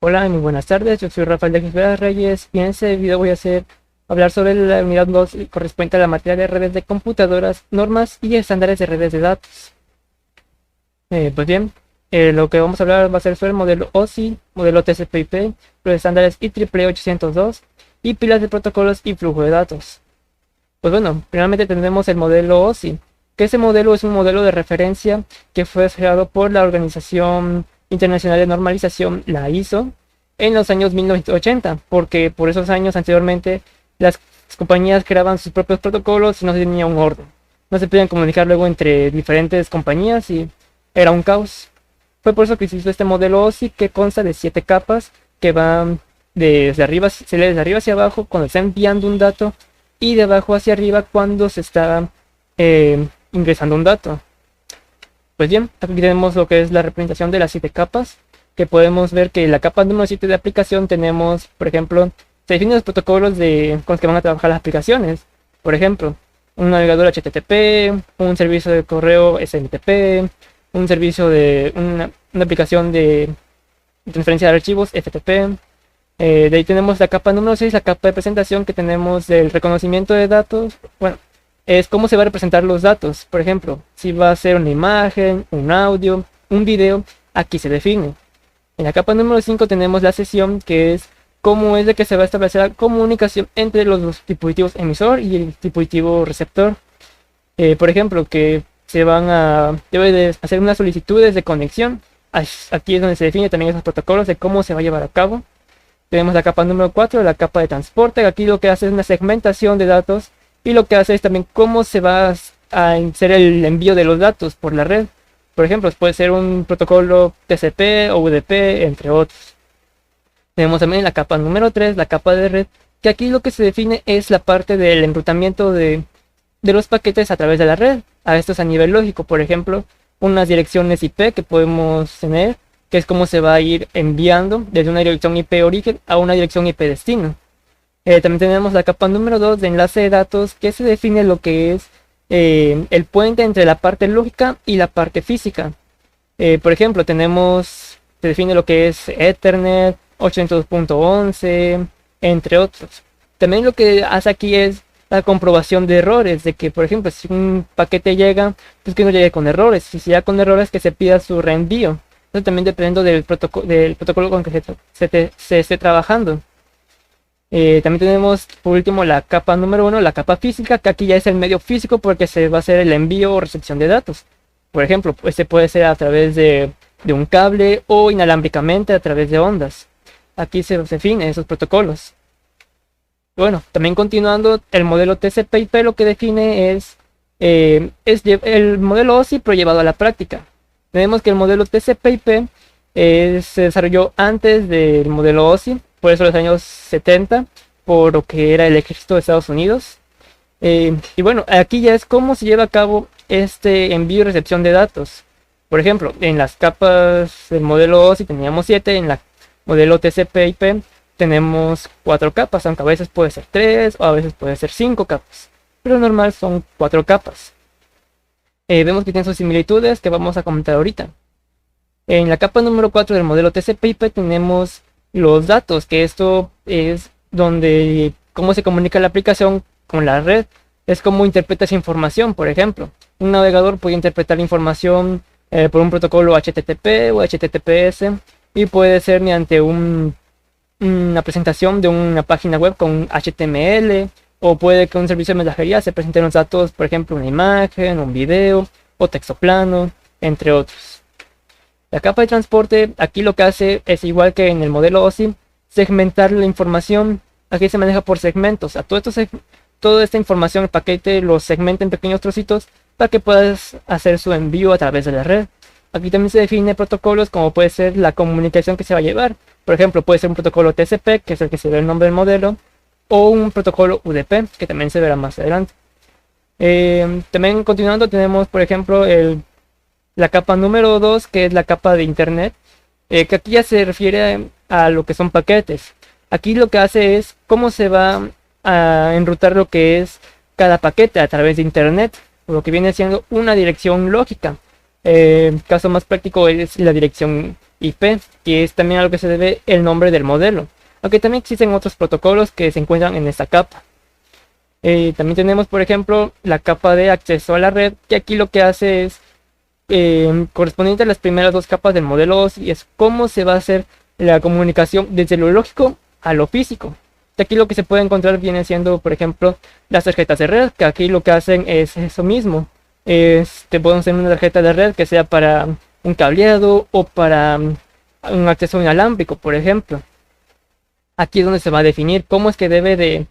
Hola, muy buenas tardes. Yo soy Rafael de Jesús Reyes y en este video voy a hablar sobre la unidad 2 correspondiente a la materia de redes de computadoras, normas y estándares de redes de datos. Pues bien, lo que vamos a hablar va a ser sobre el modelo OSI, modelo TCP/IP, los estándares IEEE 802 y pilas de protocolos y flujo de datos. Pues bueno, primeramente tendremos el modelo OSI, que ese modelo es un modelo de referencia que fue creado por la Organización Internacional de Normalización, la ISO, en los años 1980, porque por esos años anteriormente las compañías creaban sus propios protocolos y no se tenía un orden. No se podían comunicar luego entre diferentes compañías y era un caos. Fue por eso que se hizo este modelo OSI que consta de 7 capas que van desde arriba, se lee desde arriba hacia abajo cuando está enviando un dato y de abajo hacia arriba cuando se está ingresando un dato. Pues bien, aquí tenemos lo que es la representación de las 7 capas, que podemos ver que en la capa número 7 de aplicación tenemos, por ejemplo, se definen los protocolos con los que van a trabajar las aplicaciones. Por ejemplo, un navegador HTTP, un servicio de correo SMTP, un servicio de una aplicación de transferencia de archivos FTP. De ahí tenemos la capa número 6, la capa de presentación que tenemos del reconocimiento de datos. Bueno, es cómo se va a representar los datos. Por ejemplo, si va a ser una imagen, un audio, un video, aquí se define. En la capa número 5 tenemos la sesión, que es cómo es de que se va a establecer la comunicación entre los dos dispositivos emisor y el dispositivo receptor. Por ejemplo, que debe de hacer unas solicitudes de conexión. Aquí es donde se define también esos protocolos de cómo se va a llevar a cabo. Tenemos la capa número 4, la capa de transporte. Aquí lo que hace es una segmentación de datos y lo que hace es también cómo se va a hacer el envío de los datos por la red. Por ejemplo, puede ser un protocolo TCP o UDP, entre otros. Tenemos también la capa número 3, la capa de red, que aquí lo que se define es la parte del enrutamiento de los paquetes a través de la red. A esto es a nivel lógico, por ejemplo, unas direcciones IP que podemos tener, que es cómo se va a ir enviando desde una dirección IP origen a una dirección IP destino. También tenemos la capa número 2 de enlace de datos, que se define lo que es el puente entre la parte lógica y la parte física. Por ejemplo, se define lo que es Ethernet, 802.11, entre otros. También lo que hace aquí es la comprobación de errores, de que, por ejemplo, si un paquete llega, pues que no llegue con errores. Si llega con errores, que se pida su reenvío. Eso también dependiendo del protocolo con que se esté trabajando. También tenemos por último la capa número 1, la capa física, que aquí ya es el medio físico porque se va a hacer el envío o recepción de datos. Por ejemplo, este puede ser a través de un cable o inalámbricamente a través de ondas. Aquí se definen esos protocolos. Bueno, también continuando, el modelo TCP/IP lo que define es el modelo OSI pero llevado a la práctica. Tenemos que el modelo TCP/IP se desarrolló antes del modelo OSI, por eso en los años 70, por lo que era el ejército de Estados Unidos. Y bueno, aquí ya es cómo se lleva a cabo este envío y recepción de datos. Por ejemplo, en las capas del modelo OSI teníamos 7, en la modelo TCP/IP tenemos 4 capas, aunque a veces puede ser 3 o a veces puede ser 5 capas, pero normal son 4 capas. Vemos que tienen sus similitudes que vamos a comentar ahorita. En la capa número 4 del modelo TCP/IP tenemos los datos, que esto es donde cómo se comunica la aplicación con la red, es cómo interpreta esa información. Por ejemplo, un navegador puede interpretar la información por un protocolo HTTP o HTTPS y puede ser mediante una presentación de una página web con HTML, o puede que un servicio de mensajería se presente los datos, por ejemplo, una imagen, un video o texto plano, entre otros. La capa de transporte aquí lo que hace es igual que en el modelo OSI, segmentar la información. Aquí se maneja por segmentos. Toda esta información, el paquete lo segmenta en pequeños trocitos para que puedas hacer su envío a través de la red. Aquí también se define protocolos como puede ser la comunicación que se va a llevar. Por ejemplo, puede ser un protocolo TCP, que es el que se ve el nombre del modelo, o un protocolo UDP, que también se verá más adelante. También continuando tenemos, por ejemplo, la capa número 2, que es la capa de internet, que aquí ya se refiere a lo que son paquetes. Aquí lo que hace es cómo se va a enrutar lo que es cada paquete a través de internet, lo que viene siendo una dirección lógica. Caso más práctico es la dirección IP, que es también a lo que se debe el nombre del modelo, aunque también existen otros protocolos que se encuentran en esta capa. También tenemos, por ejemplo, la capa de acceso a la red, que aquí lo que hace es correspondiente a las primeras dos capas del modelo OSI, es cómo se va a hacer la comunicación desde lo lógico a lo físico. De aquí lo que se puede encontrar viene siendo, por ejemplo, las tarjetas de red, que aquí lo que hacen es eso mismo. Te pueden hacer una tarjeta de red que sea para un cableado o para un acceso inalámbrico, por ejemplo. Aquí es donde se va a definir cómo es que debe de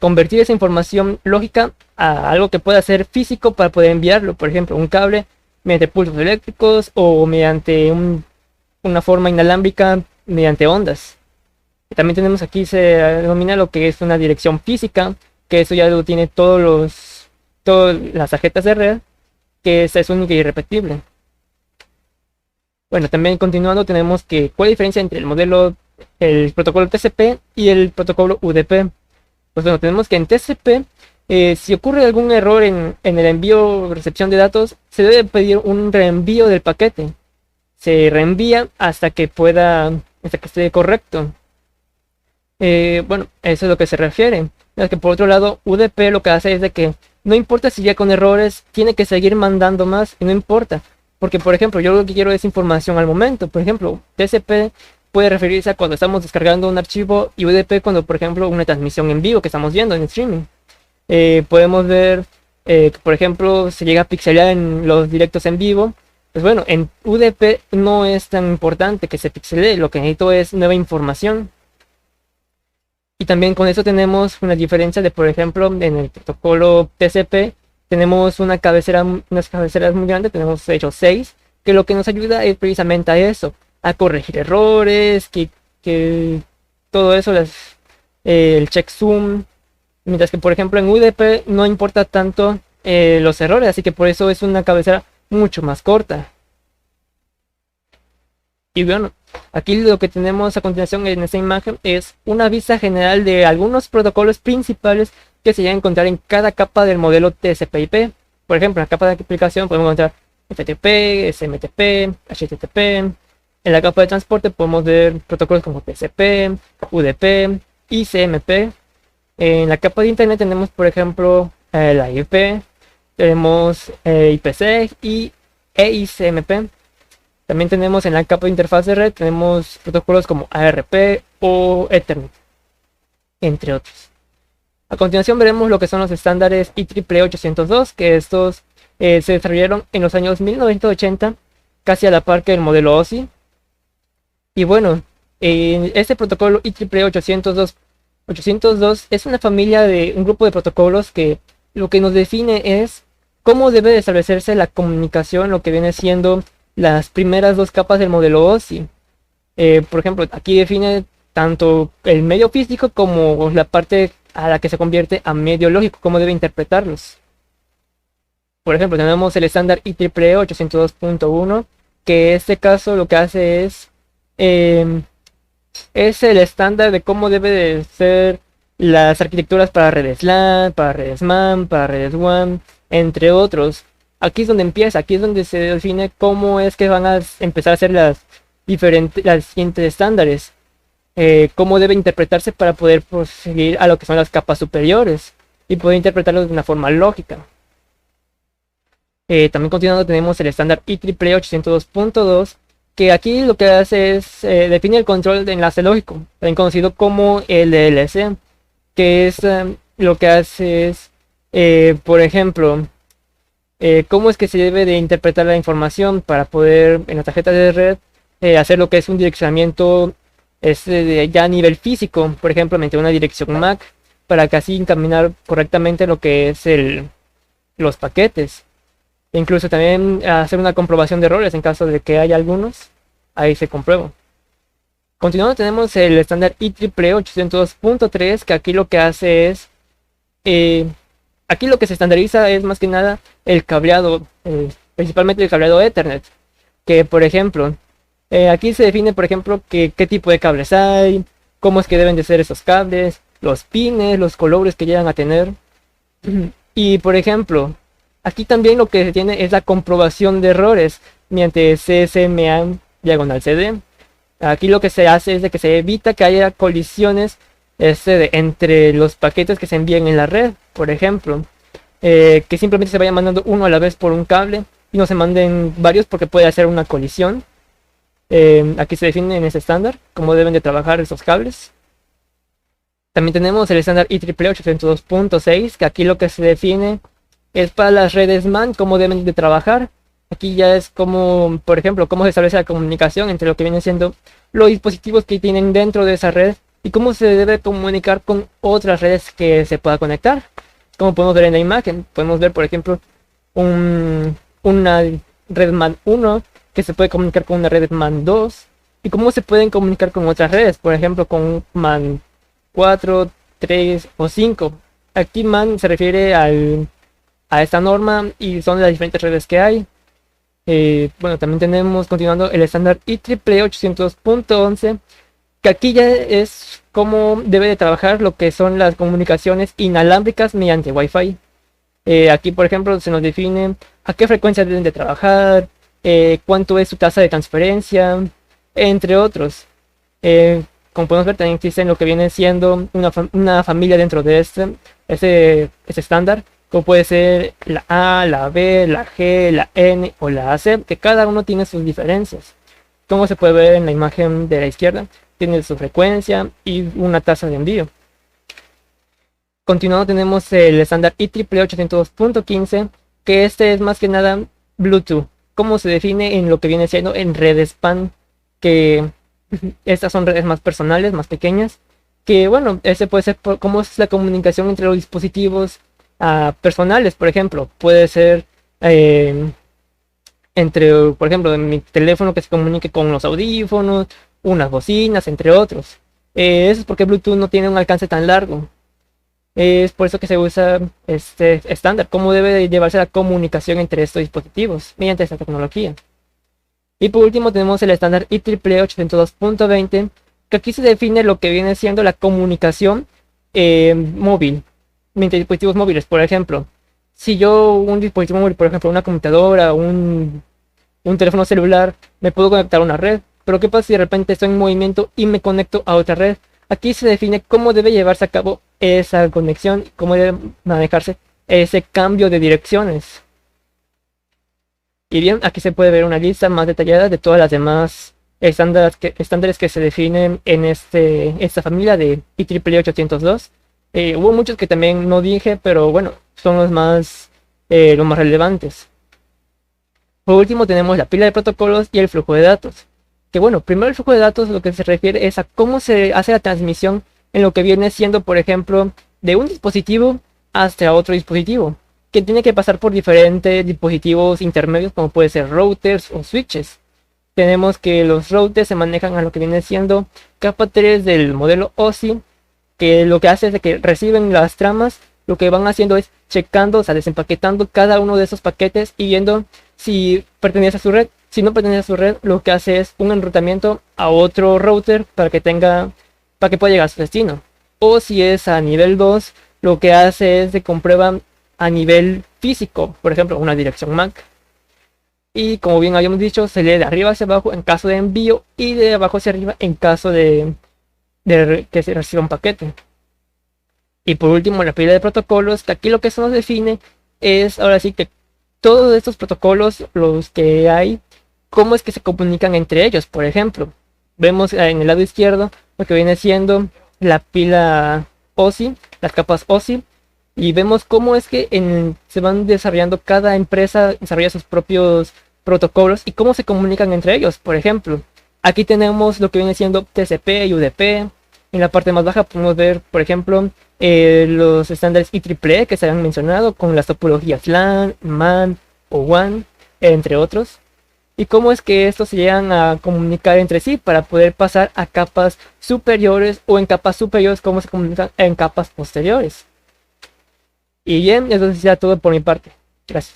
convertir esa información lógica a algo que pueda ser físico para poder enviarlo, por ejemplo, un cable mediante pulsos eléctricos o mediante una forma inalámbrica mediante ondas. También tenemos aquí, se denomina lo que es una dirección física, que eso ya lo tiene todas las tarjetas de red, que esa es única y irrepetible. Bueno, también continuando tenemos que cuál es la diferencia entre el protocolo TCP y el protocolo UDP. Pues bueno, tenemos que en TCP, si ocurre algún error en el envío o recepción de datos, se debe pedir un reenvío del paquete. Se reenvía hasta que esté correcto. Bueno, eso es lo que se refiere. Es que por otro lado, UDP lo que hace es de que no importa si ya con errores, tiene que seguir mandando más y no importa. Porque, por ejemplo, yo lo que quiero es información al momento. Por ejemplo, TCP puede referirse a cuando estamos descargando un archivo y UDP cuando, por ejemplo, una transmisión en vivo que estamos viendo en streaming. Podemos ver que, por ejemplo, se llega a pixelear en los directos en vivo. Pues bueno, en UDP no es tan importante que se pixelee, lo que necesito es nueva información. Y también con eso tenemos una diferencia de, por ejemplo, en el protocolo TCP tenemos unas cabeceras muy grandes, tenemos de hecho 6, que lo que nos ayuda es precisamente a eso, a corregir errores, que todo eso, el checksum, mientras que por ejemplo en UDP no importa tanto los errores, así que por eso es una cabecera mucho más corta. Y bueno, aquí lo que tenemos a continuación en esta imagen es una vista general de algunos protocolos principales que se llegan a encontrar en cada capa del modelo TCP/IP. Por ejemplo, en la capa de aplicación podemos encontrar FTP, SMTP, HTTP. En la capa de transporte podemos ver protocolos como TCP, UDP, ICMP. En la capa de internet tenemos, por ejemplo, la IP, tenemos IPsec y EICMP. También tenemos en la capa de interfaz de red, tenemos protocolos como ARP o Ethernet, entre otros. A continuación veremos lo que son los estándares IEEE 802, que estos se desarrollaron en los años 1980, casi a la par que el modelo OSI. Y bueno, este protocolo IEEE 802 es una familia de un grupo de protocolos que lo que nos define es cómo debe de establecerse la comunicación, lo que viene siendo las primeras dos capas del modelo OSI. Por ejemplo, aquí define tanto el medio físico como la parte a la que se convierte a medio lógico, cómo debe interpretarlos. Por ejemplo, tenemos el estándar IEEE 802.1, que en este caso lo que hace es el estándar de cómo debe de ser las arquitecturas para redes LAN, para redes MAN, para redes WAN, entre otros. Aquí es donde empieza, aquí es donde se define cómo es que van a empezar a hacer las siguientes estándares. Cómo debe interpretarse para poder proseguir a lo que son las capas superiores y poder interpretarlo de una forma lógica. También continuando tenemos el estándar IEEE 802.2, que aquí lo que hace es define el control de enlace lógico, también conocido como LLC, que es lo que hace es, por ejemplo, cómo es que se debe de interpretar la información para poder en la tarjeta de red hacer lo que es un direccionamiento ya a nivel físico, por ejemplo, mediante una dirección MAC, para que así encaminar correctamente lo que es los paquetes. E incluso también hacer una comprobación de errores en caso de que haya algunos, ahí se comprueba. Continuando tenemos el estándar IEEE 802.3, que aquí lo que hace es aquí lo que se estandariza es más que nada el cableado, principalmente el cableado Ethernet, que por ejemplo, aquí se define por ejemplo qué tipo de cables hay, cómo es que deben de ser esos cables, los pines, los colores que llegan a tener. Y por ejemplo, aquí también lo que se tiene es la comprobación de errores mediante CSMA diagonal CD. Aquí lo que se hace es de que se evita que haya colisiones entre los paquetes que se envían en la red, por ejemplo, que simplemente se vaya mandando uno a la vez por un cable y no se manden varios porque puede hacer una colisión. Aquí se define en ese estándar cómo deben de trabajar esos cables. También tenemos el estándar IEEE 802.6, que aquí lo que se define es para las redes MAN cómo deben de trabajar. Aquí ya es como, por ejemplo, cómo se establece la comunicación entre lo que vienen siendo los dispositivos que tienen dentro de esa red y cómo se debe comunicar con otras redes que se pueda conectar. Como podemos ver en la imagen, podemos ver, por ejemplo, una red MAN 1 que se puede comunicar con una red MAN 2 y cómo se pueden comunicar con otras redes, por ejemplo, con MAN 4, 3 o 5. Aquí MAN se refiere a esta norma y son las diferentes redes que hay. Bueno, también tenemos, continuando, el estándar IEEE 802.11, que aquí ya es cómo debe de trabajar lo que son las comunicaciones inalámbricas mediante Wi-Fi. Aquí, por ejemplo, se nos define a qué frecuencia deben de trabajar, cuánto es su tasa de transferencia, entre otros. Como podemos ver, también existen lo que viene siendo una familia dentro de ese estándar, como puede ser la A, la B, la G, la N o la AC, que cada uno tiene sus diferencias. Como se puede ver en la imagen de la izquierda, tiene su frecuencia y una tasa de envío. Continuando tenemos el estándar IEEE 802.15, que este es más que nada Bluetooth, como se define en lo que viene siendo en redes PAN, que estas son redes más personales, más pequeñas, que bueno, ese puede ser cómo es la comunicación entre los dispositivos personales, por ejemplo, puede ser entre, por ejemplo, mi teléfono que se comunique con los audífonos, unas bocinas, entre otros. Eso es porque Bluetooth no tiene un alcance tan largo. Es por eso que se usa este estándar, cómo debe de llevarse la comunicación entre estos dispositivos mediante esta tecnología. Y por último tenemos el estándar IEEE 802.20, que aquí se define lo que viene siendo la comunicación móvil, mediante dispositivos móviles. Por ejemplo, si yo un dispositivo móvil, por ejemplo una computadora, un teléfono celular, me puedo conectar a una red, pero ¿qué pasa si de repente estoy en movimiento y me conecto a otra red? Aquí se define cómo debe llevarse a cabo esa conexión, cómo debe manejarse ese cambio de direcciones. Y bien, aquí se puede ver una lista más detallada de todas las demás estándares que se definen en esta familia de IEEE 802. Hubo muchos que también no dije, pero bueno, son los más relevantes. Por último tenemos la pila de protocolos y el flujo de datos. Que bueno, primero el flujo de datos lo que se refiere es a cómo se hace la transmisión en lo que viene siendo, por ejemplo, de un dispositivo hasta otro dispositivo, que tiene que pasar por diferentes dispositivos intermedios como puede ser routers o switches. Tenemos que los routers se manejan a lo que viene siendo capa 3 del modelo OSI, que lo que hace es de que reciben las tramas, lo que van haciendo es checando, o sea, desempaquetando cada uno de esos paquetes y viendo si pertenece a su red. Si no pertenece a su red, lo que hace es un enrutamiento a otro router para que pueda llegar a su destino. O si es a nivel 2, lo que hace es de comprueba a nivel físico, por ejemplo, una dirección MAC. Y como bien habíamos dicho, se lee de arriba hacia abajo en caso de envío y de abajo hacia arriba en caso de que se reciba un paquete. Y por último, la pila de protocolos, que aquí lo que se nos define es ahora sí que todos estos protocolos, los que hay, cómo es que se comunican entre ellos. Por ejemplo, vemos en el lado izquierdo lo que viene siendo la pila OSI, las capas OSI, y vemos cómo es que se van desarrollando, cada empresa desarrolla sus propios protocolos y cómo se comunican entre ellos. Por ejemplo, aquí tenemos lo que viene siendo TCP y UDP. En la parte más baja podemos ver, por ejemplo, los estándares IEEE que se han mencionado con las topologías LAN, MAN o WAN, entre otros. Y cómo es que estos se llegan a comunicar entre sí para poder pasar a capas superiores, o en capas superiores cómo se comunican en capas posteriores. Y bien, eso sería todo por mi parte. Gracias.